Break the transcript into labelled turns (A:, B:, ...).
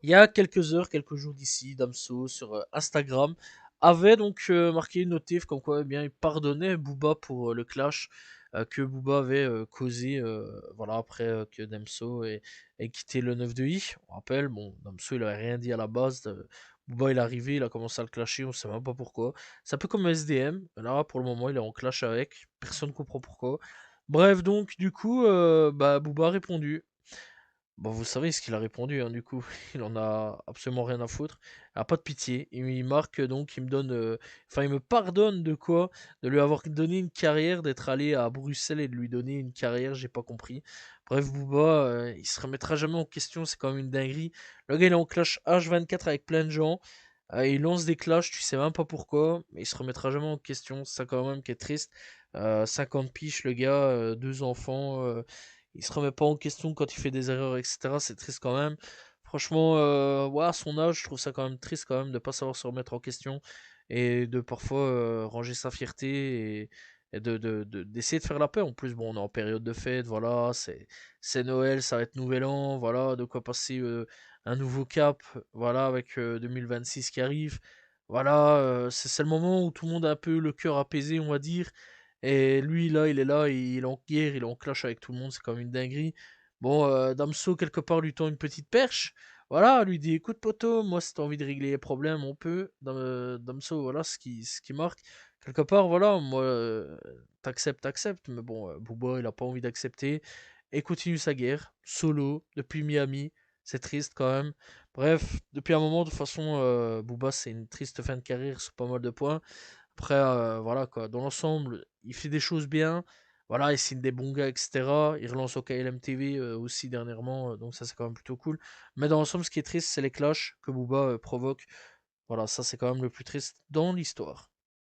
A: il y a quelques heures, quelques jours d'ici, Damso sur Instagram avait donc marqué une notif comme quoi eh bien il pardonnait Booba pour le clash que Booba avait causé voilà après que Damso ait quitté le 9 de I. On rappelle, bon, Damso il avait rien dit à la base. Booba il est arrivé, il a commencé à le clasher, on sait même pas pourquoi. C'est un peu comme SDM, là pour le moment il est en clash avec, personne ne comprend pourquoi. Bref, donc du coup, bah, Booba a répondu. Bon, vous savez ce qu'il a répondu, hein, du coup. Il en a absolument rien à foutre. Il a pas de pitié. Il marque donc, il me donne. Enfin, il me pardonne de quoi? De lui avoir donné une carrière, d'être allé à Bruxelles et de lui donner une carrière, j'ai pas compris. Bref, Booba, il se remettra jamais en question, c'est quand même une dinguerie. Le gars, il est en clash H24 avec plein de gens. Il lance des clashs, tu sais même pas pourquoi, mais il se remettra jamais en question. C'est ça quand même qui est triste. 50 piges, le gars, deux enfants. Il se remet pas en question quand il fait des erreurs, etc. C'est triste quand même. Franchement, ouais, à son âge, je trouve ça quand même triste quand même de pas savoir se remettre en question et de parfois ranger sa fierté et d'essayer de faire la paix. En plus, bon, on est en période de fête, voilà, c'est Noël, ça va être Nouvel An, voilà, de quoi passer un nouveau cap, voilà, avec 2026 qui arrive. Voilà, c'est le moment où tout le monde a un peu le cœur apaisé, on va dire. Et lui, là, il est là, il est en guerre, il est en clash avec tout le monde, c'est quand même une dinguerie. Bon, Damso, quelque part, lui tend une petite perche. Voilà, lui dit, écoute, poto, moi, si t'as envie de régler les problèmes, on peut. Damso, voilà, ce qui marque. Quelque part, voilà, moi, t'acceptes, t'acceptes. Mais bon, Booba, il a pas envie d'accepter. Et continue sa guerre, solo, depuis Miami. C'est triste quand même. Bref, depuis un moment, de toute façon, Booba, c'est une triste fin de carrière sur pas mal de points. Après, voilà quoi, dans l'ensemble, il fait des choses bien. Voilà, il signe des bons gars, etc. Il relance au KLM TV aussi dernièrement, donc ça c'est quand même plutôt cool. Mais dans l'ensemble, ce qui est triste, c'est les clashs que Booba provoque. Voilà, ça c'est quand même le plus triste dans l'histoire.